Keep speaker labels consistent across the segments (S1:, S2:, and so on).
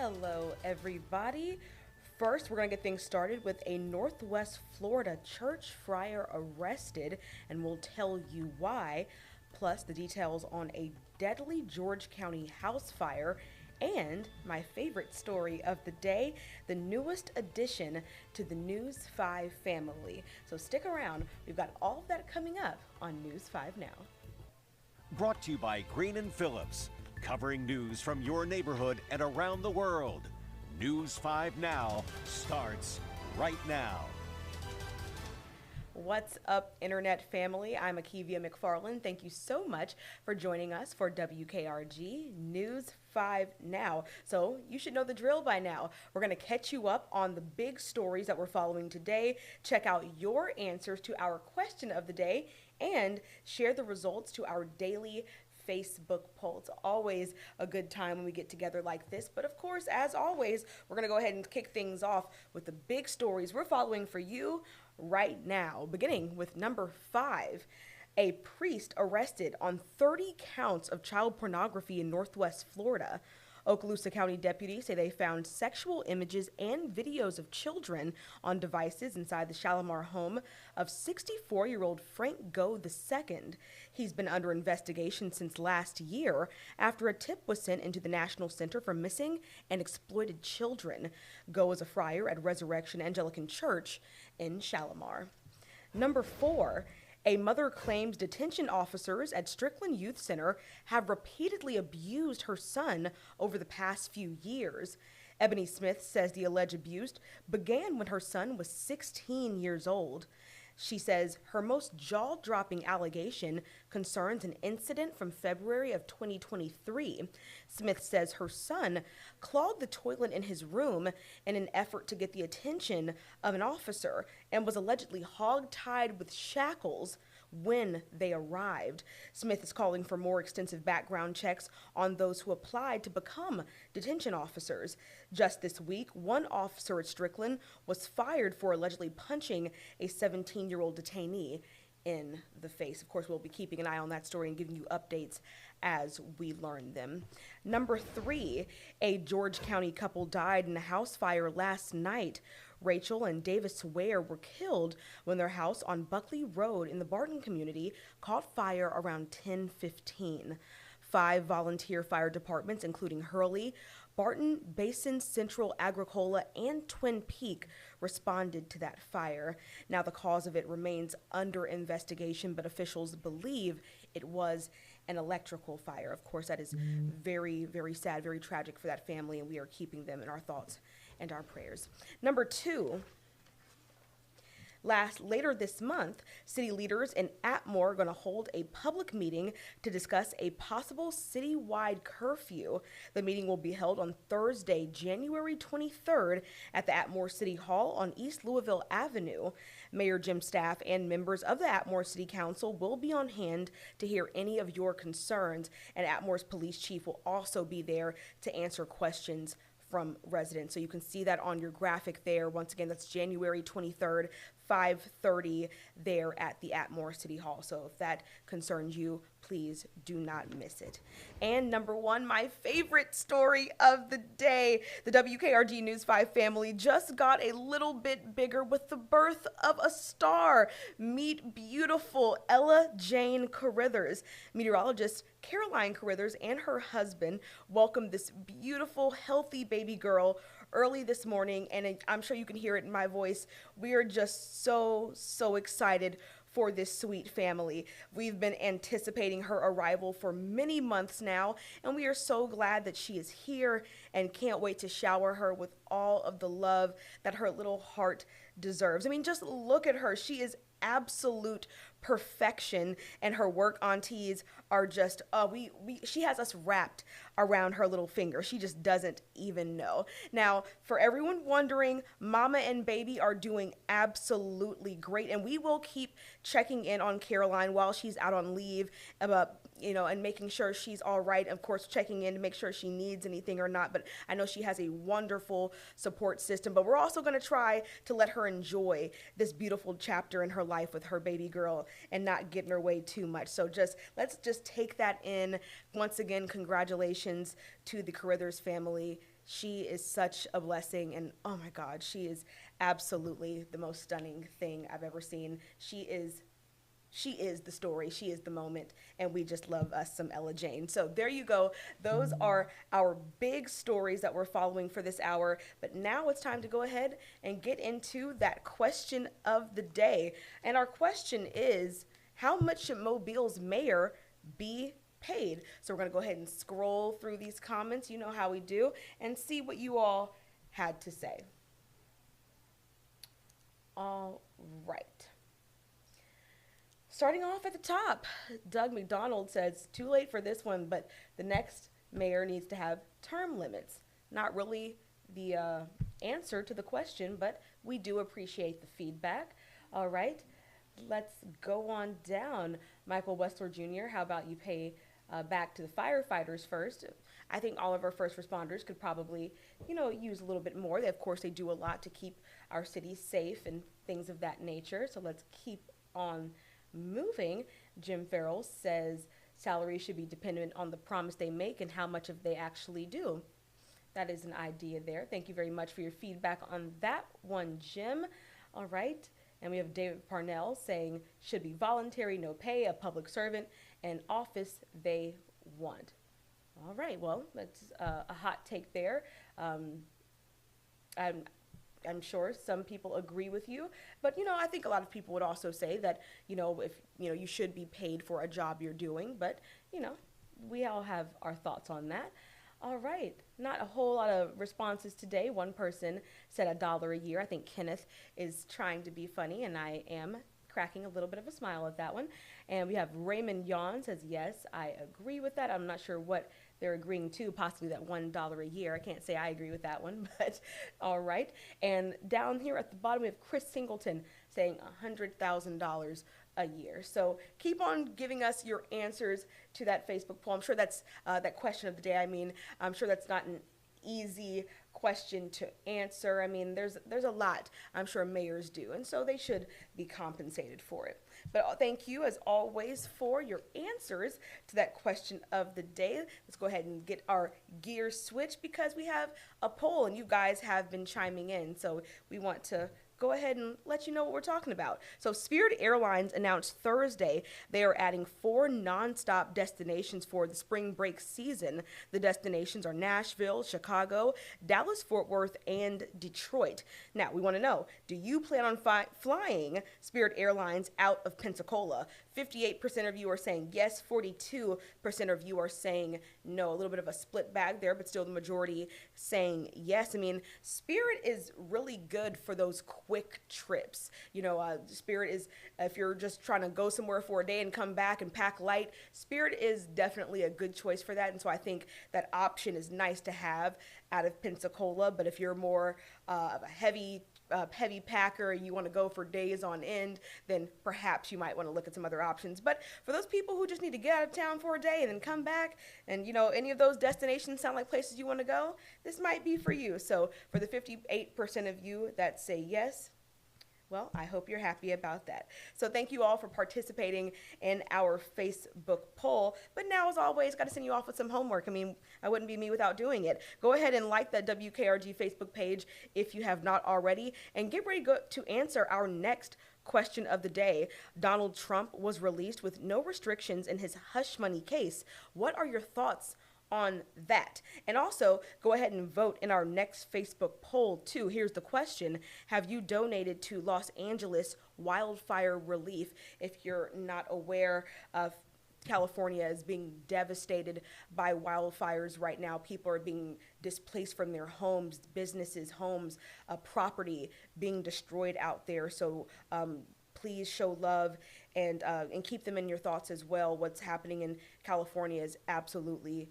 S1: Hello, everybody. First, we're going to get things started with a Northwest Florida church friar arrested, and we'll tell you why, plus the details on a deadly George County house fire, and my favorite story of the day, the newest addition to the News 5 family. So stick around, we've got all of that coming up on News 5 Now.
S2: Brought to you by Green & Phillips, covering news from your neighborhood and around the world. News 5 Now starts right now.
S1: What's up, Internet family? I'm Akivia McFarland. Thank you so much for joining us for WKRG News 5 Now. So you should know the drill by now. We're going to catch you up on the big stories that we're following today, check out your answers to our question of the day, and share the results to our daily Facebook poll. It's always a good time when we get together like this. But of course, as always, we're going to go ahead and kick things off with the big stories we're following for you right now, beginning with number 5. A priest arrested on 30 counts of child pornography in Northwest Florida. Okaloosa County deputies say they found sexual images and videos of children on devices inside the Shalimar home of 64-year-old Frank Go II. He's been under investigation since last year after a tip was sent into the National Center for Missing and Exploited Children. Go is a friar at Resurrection Anglican Church in Shalimar. Number 4. A mother claims detention officers at Strickland Youth Center have repeatedly abused her son over the past few years. Ebony Smith says the alleged abuse began when her son was 16 years old. She says her most jaw-dropping allegation concerns an incident from February of 2023. Smith says her son clogged the toilet in his room in an effort to get the attention of an officer and was allegedly hog-tied with shackles when they arrived. Smith is calling for more extensive background checks on those who applied to become detention officers. Just this week, one officer at Strickland was fired for allegedly punching a 17-year-old detainee in the face. Of course, we'll be keeping an eye on that story and giving you updates as we learn them. Number 3, a George County couple died in a house fire last night. Rachel and Davis Ware were killed when their house on Buckley Road in the Barton community caught fire around 10:15. 5 volunteer fire departments, including Hurley, Barton, Basin, Central, Agricola, and Twin Peak, responded to that fire. Now, the cause of it remains under investigation, but officials believe it was an electrical fire. Of course, that is very, very sad, very tragic for that family, and we are keeping them in our thoughts and our prayers. Number 2. Later this month, city leaders in Atmore are going to hold a public meeting to discuss a possible citywide curfew. The meeting will be held on Thursday, January 23rd at the Atmore City Hall on East Louisville Avenue. Mayor Jim Staff and members of the Atmore City Council will be on hand to hear any of your concerns, and Atmore's police chief will also be there to answer questions from residents. So you can see that on your graphic there. Once again, that's January 23rd, 5:30 there at the Atmore City Hall. So if that concerns you, please do not miss it. And number 1, my favorite story of the day. The WKRG News 5 family just got a little bit bigger with the birth of a star. Meet beautiful Ella Jane Carithers. Meteorologist Caroline Carithers and her husband welcomed this beautiful, healthy baby girl early this morning, and I'm sure you can hear it in my voice. We are just so excited for this sweet family. We've been anticipating her arrival for many months now, and we are so glad that she is here and can't wait to shower her with all of the love that her little heart deserves. I mean, just look at her. She is absolute perfection, and her work aunties are just she has us wrapped around her little finger. She just doesn't even know. Now, for everyone wondering, mama and baby are doing absolutely great, and we will keep checking in on Caroline while she's out on leave about and making sure she's all right. Of course, checking in to make sure she needs anything or not, but I know she has a wonderful support system. But we're also going to try to let her enjoy this beautiful chapter in her life with her baby girl and not get in her way too much. So let's just take that in. Once again, congratulations to the Carithers family. She is such a blessing, and oh my God, she is absolutely the most stunning thing I've ever seen. She is the story, she is the moment, and we just love us some Ella Jane. So there you go. Those are our big stories that we're following for this hour. But now it's time to go ahead and get into that question of the day. And our question is, how much should Mobile's mayor be paid? So we're going to go ahead and scroll through these comments, you know how we do, and see what you all had to say. All right. Starting off at the top, Doug McDonald says, too late for this one, but the next mayor needs to have term limits. Not really the answer to the question, but we do appreciate the feedback. All right, let's go on down. Michael Westler Jr., how about you pay back to the firefighters first? I think all of our first responders could probably, use a little bit more. Of course, they do a lot to keep our city safe and things of that nature, so let's keep on moving. Jim Farrell says salary should be dependent on the promise they make and how much of they actually do. That is an idea there. Thank you very much for your feedback on that one, Jim. All right. And we have David Parnell saying should be voluntary, no pay, a public servant, and office they want. All right. Well, that's a hot take there. I'm sure some people agree with you, but I think a lot of people would also say that if you should be paid for a job you're doing, but we all have our thoughts on that. All right, not a whole lot of responses today. One person said $1 a year. I think Kenneth is trying to be funny, and I am cracking a little bit of a smile at that one. And we have Raymond Yawn says, yes, I agree with that. I'm not sure what they're agreeing to, possibly that $1 a year. I can't say I agree with that one, but all right. And down here at the bottom, we have Chris Singleton saying $100,000 a year. So keep on giving us your answers to that Facebook poll. I'm sure that's that question of the day. I'm sure that's not an easy question to answer. There's a lot I'm sure mayors do, and so they should be compensated for it. But thank you, as always, for your answers to that question of the day. Let's go ahead and get our gears switched because we have a poll, and you guys have been chiming in, so we want to go ahead and let you know what we're talking about. So Spirit Airlines announced Thursday they are adding 4 nonstop destinations for the spring break season. The destinations are Nashville, Chicago, Dallas-Fort Worth, and Detroit. Now, we want to know, do you plan on flying Spirit Airlines out of Pensacola? 58% of you are saying yes, 42% of you are saying no. A little bit of a split bag there, but still the majority saying yes. Spirit is really good for those quick trips. Spirit is, if you're just trying to go somewhere for a day and come back and pack light, Spirit is definitely a good choice for that. And so I think that option is nice to have out of Pensacola. But if you're more of a heavy packer, you want to go for days on end, then perhaps you might want to look at some other options. But for those people who just need to get out of town for a day and then come back, and any of those destinations sound like places you want to go, this might be for you. So for the 58% of you that say yes, well, I hope you're happy about that. So thank you all for participating in our Facebook poll. But now, as always, got to send you off with some homework. I wouldn't be me without doing it. Go ahead and like that WKRG Facebook page if you have not already, and get ready to answer our next question of the day. Donald Trump was released with no restrictions in his hush money case. What are your thoughts on that? And also go ahead and vote in our next Facebook poll too. Here's the question: have you donated to Los Angeles wildfire relief? If you're not aware, California is being devastated by wildfires right now. People are being displaced from their homes, businesses, homes, property being destroyed out there. So please show love and keep them in your thoughts as well. What's happening in California is absolutely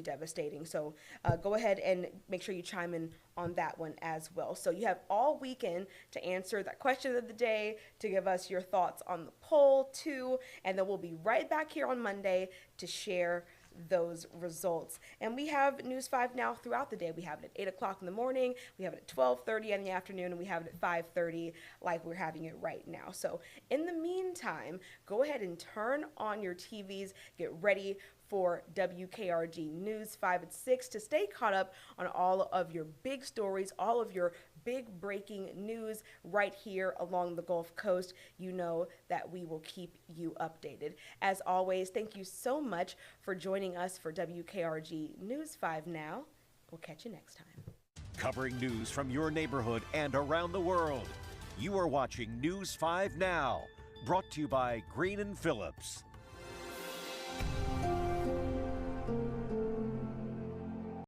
S1: devastating. So go ahead and make sure you chime in on that one as well. So you have all weekend to answer that question of the day, to give us your thoughts on the poll too, and then we'll be right back here on Monday to share those results. And we have News 5 Now throughout the day. We have it at 8 o'clock in the morning, we have it at 12:30 in the afternoon, and we have it at 5:30 like we're having it right now. So in the meantime, go ahead and turn on your TVs, get ready for WKRG News 5 at 6 to stay caught up on all of your big stories, all of your big breaking news right here along the Gulf Coast. You know that we will keep you updated. As always, thank you so much for joining us for WKRG News 5 Now. We'll catch you next time.
S2: Covering news from your neighborhood and around the world. You are watching News 5 Now, brought to you by Green & Phillips.